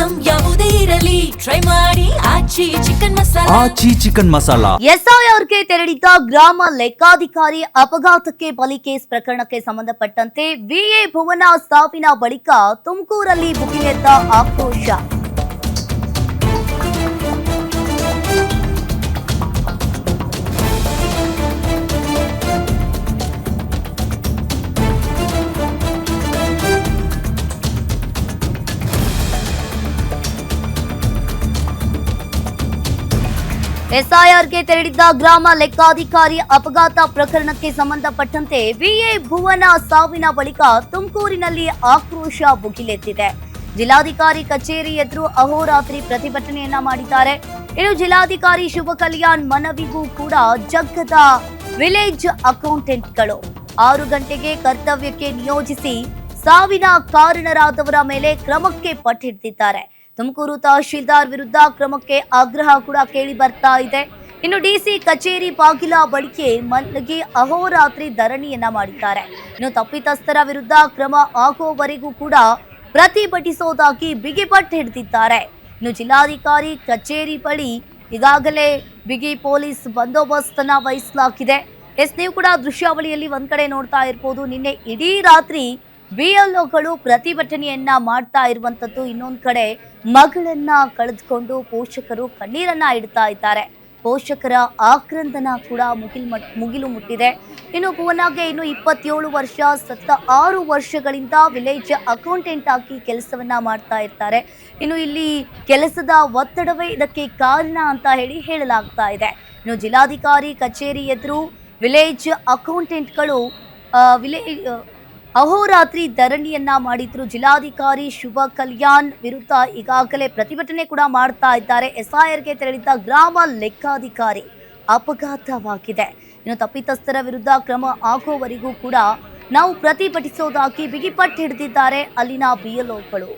Item ಯಾವುದೇ ಇರಲಿ try ಮಾಡಿ ಆಚಿ ಚಿಕನ್ ಮಸಾಲಾ. ಎಸ್ಐಆರ್ಗೆ ತೆರಳಿದ್ದ ಗ್ರಾಮ ಲೆಕ್ಕಾಧಿಕಾರಿ ಅಪಘಾತಕ್ಕೆ ಬಲಿ ಕೇಸ್ ಪ್ರಕರಣಕ್ಕೆ ಸಂಬಂಧಪಟ್ಟಂತೆ ವಿಎ ಭುವನ ಸಾವಿನ ಬಳಿಕ ತುಮಕೂರಲ್ಲಿ ಭುಗಿಲೆದ್ದ ಆಕ್ರೋಶ. ಎಸ್ಐಆರ್ಗೆ ತೆರಳಿದ್ದ ಗ್ರಾಮ ಲೆಕ್ಕಾಧಿಕಾರಿ ಅಪಘಾತ ಪ್ರಕರಣಕ್ಕೆ ಸಂಬಂಧಪಟ್ಟಂತೆ ವಿಎ ಭುವನ ಸಾವಿನ ಬಳಿಕ ತುಮಕೂರಿನಲ್ಲಿ ಆಕ್ರೋಶ ಭುಗಿಲೆದ್ದಿದೆ. ಜಿಲ್ಲಾಧಿಕಾರಿ ಕಚೇರಿ ಎದುರು ಅಹೋರಾತ್ರಿ ಪ್ರತಿಭಟನೆಯನ್ನ ಮಾಡಿದ್ದಾರೆ. ಇನ್ನು ಜಿಲ್ಲಾಧಿಕಾರಿ ಶುಭ ಕಲ್ಯಾಣ್ ಮನವಿಗೂ ಕೂಡ ಜಗ್ಗದ ವಿಲೇಜ್ ಅಕೌಂಟೆಂಟ್ಗಳು 6 ಗಂಟೆಗೆ ಕರ್ತವ್ಯಕ್ಕೆ ನಿಯೋಜಿಸಿ ಸಾವಿನ ಕಾರಣರಾದವರ ಮೇಲೆ ಕ್ರಮಕ್ಕೆ ಪಟ್ಟು ಹಿಡಿದಿದ್ದಾರೆ. ತುಮಕೂರು ತಹಶೀಲ್ದಾರ್ ವಿರುದ್ಧ ಕ್ರಮಕ್ಕೆ ಆಗ್ರಹ ಕೂಡ ಕೇಳಿ ಬರ್ತಾ ಇದೆ. ಇನ್ನು ಡಿಸಿ ಕಚೇರಿ ಬಾಗಿಲ ಬಳಿಕೆ ಮಲಗಿ ಅಹೋರಾತ್ರಿ ಧರಣಿಯನ್ನ ಮಾಡಿದ್ದಾರೆ. ಇನ್ನು ತಪ್ಪಿತಸ್ಥರ ವಿರುದ್ಧ ಕ್ರಮ ಆಗುವವರೆಗೂ ಕೂಡ ಪ್ರತಿಭಟಿಸೋದಾಗಿ ಬಿಗಿಪಟ್ಟು ಹಿಡಿದಿದ್ದಾರೆ. ಇನ್ನು ಜಿಲ್ಲಾಧಿಕಾರಿ ಕಚೇರಿ ಬಳಿ ಈಗಾಗಲೇ ಬಿಗಿ ಪೊಲೀಸ್ ಬಂದೋಬಸ್ತ್ ಅನ್ನ ವಹಿಸಲಾಗಿದೆ. ನೀವು ಕೂಡ ದೃಶ್ಯಾವಳಿಯಲ್ಲಿ ಒಂದ್ ಕಡೆ ನೋಡ್ತಾ ಇರ್ಬೋದು, ನಿನ್ನೆ ಇಡೀ ರಾತ್ರಿ ಬಿಎಲ್ಒಗಳು ಪ್ರತಿಭಟನೆಯನ್ನ ಮಾಡ್ತಾ ಇರುವಂತದ್ದು. ಇನ್ನೊಂದು ಕಡೆ ಮಗಳನ್ನ ಕಳೆದುಕೊಂಡು ಪೋಷಕರು ಕಣ್ಣೀರನ್ನ ಇಡ್ತಾ ಇದ್ದಾರೆ. ಪೋಷಕರ ಆಕ್ರಂದನ ಕೂಡ ಮುಗಿಲು ಮುಟ್ಟಿದೆ. ಇನ್ನು ಭುವನಾಗೆ ಇನ್ನು 27 ವರ್ಷ, ಸತ್ತ 6 ವರ್ಷಗಳಿಂದ ವಿಲೇಜ್ ಅಕೌಂಟೆಂಟ್ ಆಗಿ ಕೆಲಸವನ್ನ ಮಾಡ್ತಾ ಇರ್ತಾರೆ. ಇನ್ನು ಇಲ್ಲಿ ಕೆಲಸದ ಒತ್ತಡವೇ ಇದಕ್ಕೆ ಕಾರಣ ಅಂತ ಹೇಳಲಾಗ್ತಾ ಇದೆ. ಇನ್ನು ಜಿಲ್ಲಾಧಿಕಾರಿ ಕಚೇರಿ ಎದುರು ವಿಲೇಜ್ ಅಕೌಂಟೆಂಟ್ಗಳು ಅಹೋರಾತ್ರಿ ಧರಣಿಯನ್ನ ಮಾಡಿದ್ರು. ಜಿಲ್ಲಾಧಿಕಾರಿ ಶುಭ ಕಲ್ಯಾಣ್ ವಿರುದ್ಧ ಈಗಾಗಲೇ ಪ್ರತಿಭಟನೆ ಕೂಡ ಮಾಡ್ತಾ ಇದ್ದಾರೆ. ಎಸ್ಐಆರ್ಗೆ ತೆರಳಿದ್ದ ಗ್ರಾಮ ಲೆಕ್ಕಾಧಿಕಾರಿ ಅಪಘಾತವಾಗಿದೆ. ಇನ್ನು ತಪ್ಪಿತಸ್ಥರ ವಿರುದ್ಧ ಕ್ರಮ ಆಗುವವರೆಗೂ ಕೂಡ ನಾವು ಪ್ರತಿಭಟಿಸೋದಾಗಿ ಬಿಗಿಪಟ್ಟು ಹಿಡಿದಿದ್ದಾರೆ ಅಲ್ಲಿನ ಬಿಎಲ್ಒಗಳು.